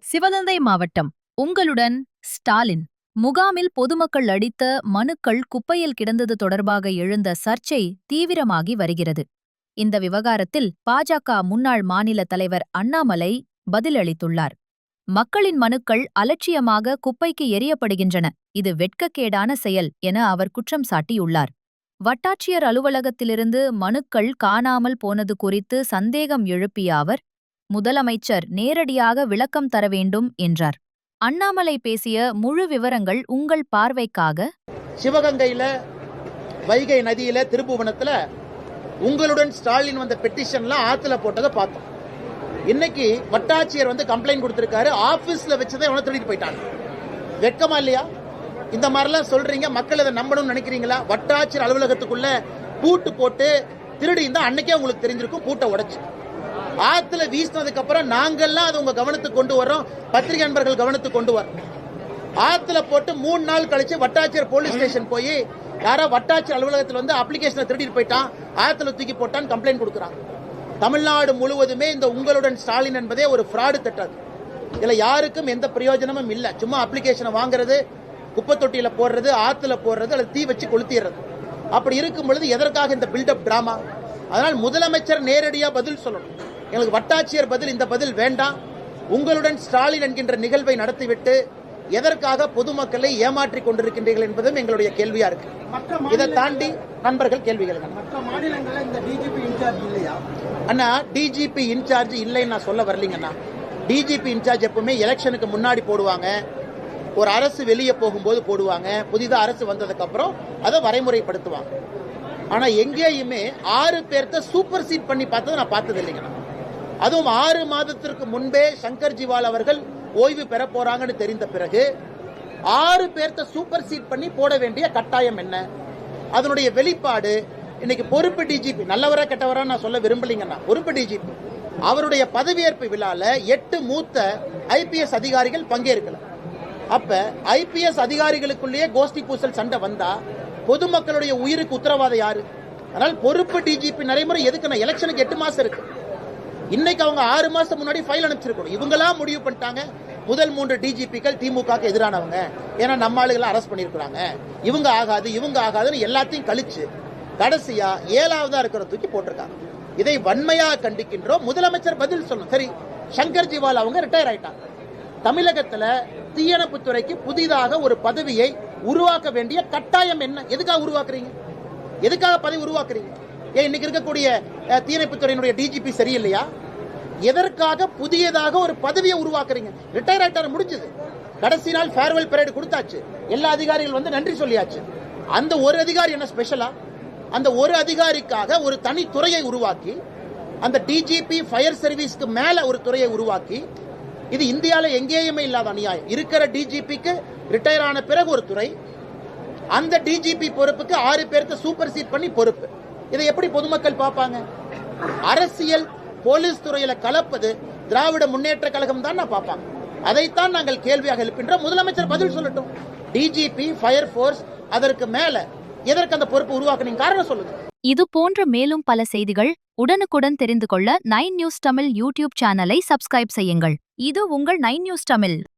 சிவகங்கை மாவட்டம். உங்களுடன் ஸ்டாலின். முகாமில் பொதுமக்கள் அளித்த மனுக்கள் குப்பையில் கிடந்தது தொடர்பாக எழுந்த சர்ச்சை தீவிரமாகி வருகிறது. இந்த விவகாரத்தில் பாஜக முன்னாள் மாநில தலைவர் அண்ணாமலை பதிலளித்துள்ளார். மக்களின் மனுக்கள் அலட்சியமாக குப்பைக்கு எறியப்படுகின்றன, இது வெட்கக்கேடான செயல் என அவர் குற்றம் சாட்டியுள்ளார். வட்டாட்சியர் அலுவலகத்திலிருந்து மனுக்கள் காணாமல் போனது குறித்து சந்தேகம் எழுப்பிய அவர், முதலமைச்சர் நேரடியாக விளக்கம் தர வேண்டும் என்றார். அண்ணாமலை பேசிய முழு விவரங்கள் உங்கள் பார்வைக்காக. சிவகங்கையில வைகை நதியில திருப்புவனத்துல உங்களுடன் ஸ்டாலின் வந்த பெட்டிஷன்லாம் ஆத்துல போட்டதை பார்த்தோம். இன்னைக்கு வட்டாட்சியர் வந்து கம்ப்ளைண்ட் கொடுத்திருக்காரு, ஆபீஸ்ல வச்சதை எவனோ திருடிட்டு போயிட்டாங்க. வெட்கமா இல்லையா? இந்த மாதிரிலாம் சொல்றீங்க, மக்கள் அதை நம்பணும்னு நினைக்கிறீங்களா? வட்டாட்சியர் அலுவலகத்துக்குள்ள பூட்டு போட்டு திருடி இருந்தா அன்னைக்கே உங்களுக்கு தெரிஞ்சிருக்கும், பூட்டை உடைச்சு ஆத்துல வீசினதுக்கு அப்புறம் நாங்கெல்லாம் அதை உங்க கவனத்துக்கு கொண்டு வரோம், பத்திரிகை நண்பர்கள் கவனத்துக்கு கொண்டு வரோம். ஆத்துல போட்டு 3 நாள் கழிச்சு வட்டாட்சியர் போலீஸ் ஸ்டேஷன் போய் யாரோ வட்டாட்சியர் அலுவலகத்தில் வந்து அப்ளிகேஷனை திருடிட்டு போயிட்டான், ஆத்துல தூக்கி போட்டான்னு கம்ப்ளைண்ட் கொடுக்குறாங்க. தமிழ்நாடு முழுவதுமே இந்த உங்களுடன் ஸ்டாலின் என்பதே ஒரு ஃப்ராடு திட்டம். இதுல யாருக்கும் எந்த பிரயோஜனமும் இல்ல. சும்மா அப்ளிகேஷனை வாங்குறது, குப்பை தொட்டியில போடுறது, ஆத்துல போடுறது, அல்லது தீ வச்சு கொளுத்திடுறது. அப்படி இருக்கும் பொழுது எதற்காக இந்த பில்டப் டிராமா? அதனால் முதலமைச்சர் நேரடியா பதில் சொல்லணும். எங்களுக்கு வட்டாட்சியர் பதில், இந்த பதில் வேண்டாம். உங்களுடன் ஸ்டாலின் என்கின்ற நிகழ்வை நடத்திவிட்டு எதற்காக பொதுமக்களை ஏமாற்றிக் கொண்டிருக்கின்றீர்கள் என்பதும் எங்களுடைய கேள்வியா இருக்கு. இதை தாண்டி நண்பர்கள் கேள்விகள். அண்ணா, டிஜிபி இன்சார்ஜ் இல்லைன்னு நான் சொல்ல வரலீங்கண்ணா. டிஜிபி இன்சார்ஜ் எப்பவுமே எலெக்ஷனுக்கு முன்னாடி போடுவாங்க, ஒரு அரசு வெளியே போகும்போது போடுவாங்க, புதிதாக அரசு வந்ததுக்கு அப்புறம் அதை வரைமுறைப்படுத்துவாங்க. ஆனா எங்கேயுமே 6 பேர்த்த சூப்பர் சீட் பண்ணி பார்த்தது நான் பார்த்தது இல்லைங்கண்ணா. அதுவும் 6 மாதத்திற்கு முன்பே சங்கர் ஜிவால் அவர்கள் ஓய்வு பெற போறாங்கன்னு தெரிந்த பிறகு 6 பேர்த்த சூப்பர் சீட் பண்ணி போட வேண்டிய கட்டாயம் என்ன? அதனுடைய வெளிப்பாடு இன்னைக்கு பொறுப்பு டிஜிபி, நல்லவரா கெட்டவரா நான் சொல்ல விரும்பலீங்கன்னா, பொறுப்பு டிஜிபி அவருடைய பதவியேற்பு விழால 8 மூத்த ஐபிஎஸ் அதிகாரிகள் பங்கேற்கல. அப்ப ஐபிஎஸ் அதிகாரிகளுக்குள்ளேயே கோஷ்டி பூசல் சண்டை வந்தா பொதுமக்களுடைய உயிருக்கு உத்தரவாதம் யாரு? அதனால் பொறுப்பு டிஜிபி நடைமுறை எதுக்கு? எலெக்ஷனுக்கு 8 மாசம் இருக்கு. இன்னைக்கு அவங்க 6 மாசம் முன்னாடி ஃபைல் அனுப்பிச்சிருக்கணும். இவங்கெல்லாம் முடிவு பண்ணிட்டாங்க, முதல் 3 டிஜிபிக்கள் திமுக எதிரானவங்க, ஏன்னா நம்ம ஆளுகளை அரெஸ்ட் பண்ணிருக்காங்க, இவங்க ஆகாது இவங்க ஆகாதுன்னு எல்லாத்தையும் கழிச்சு கடைசியா 7ஆவதா இருக்கிற தூக்கி போட்டிருக்காங்க. இதை வன்மையா கண்டிக்கின்றோம். முதலமைச்சர் பதில் சொல்லணும். சரி, சங்கர் ஜிவால் அவங்க ரிட்டையர் ஆயிட்டாங்க. தமிழகத்துல தீயணைப்புத்துறைக்கு புதிதாக ஒரு பதவியை உருவாக்க வேண்டிய கட்டாயம் என்ன? எதுக்காக உருவாக்குறீங்க? எதுக்காக பதவி உருவாக்குறீங்க? ஏன் இன்னைக்கு இருக்கக்கூடிய தீயணைப்புத்துறையினுடைய டிஜிபி சரியில்லையா? எதற்காக புதியதாக ஒரு பதவியை உருவாக்குறீங்க? ரிட்டையர் ஆயிட்டாரு, முடிஞ்சது. கடைசி நாள் ஃபேர்வெல் பரேட் கொடுத்தாச்சு, எல்லா அதிகாரிகள் வந்து நன்றி சொல்லியாச்சு. அந்த ஒரு அதிகாரி என்ன ஸ்பெஷலா? அந்த ஒரு அதிகாரிக்காக ஒரு தனி துறையை உருவாக்கி, அந்த டிஜிபி ஃபயர் சர்வீஸ்க்கு மேல ஒரு துறையை உருவாக்கி, இது இந்தியாவில் எங்கேயுமே இல்லாத அநியாயம். இருக்கிற டிஜிபிக்கு ரிட்டையர் ஆன பிறகு ஒரு துறை, அந்த டிஜிபி பொறுப்புக்கு 6 பேருக்கு சூப்பர் சீட் பண்ணி பொறுப்பு. இதை எப்படி பொதுமக்கள் பார்ப்பாங்க? அரசியல் போலீஸ் துறையில கலப்பது திராவிட முன்னேற்ற கழகம் தான் பார்ப்பாங்க. அதைத்தான் நாங்கள் கேள்வியாக எழுப்பின்றோம். முதலமைச்சர் பதில் சொல்லட்டும். டிஜிபி ஃபயர் போர்ஸ், அதற்கு மேல எதற்கு அந்த பொறுப்பு உருவாக்குனீங்க? காரணம் சொல்லுங்க. இது போன்ற மேலும் பல செய்திகள் உடனுக்குடன் தெரிந்து கொள்ள 9 நியூஸ் தமிழ் யூடியூப் சேனலை சப்ஸ்கிரைப் செய்யுங்கள். இது உங்கள் 9 நியூஸ் தமிழ்.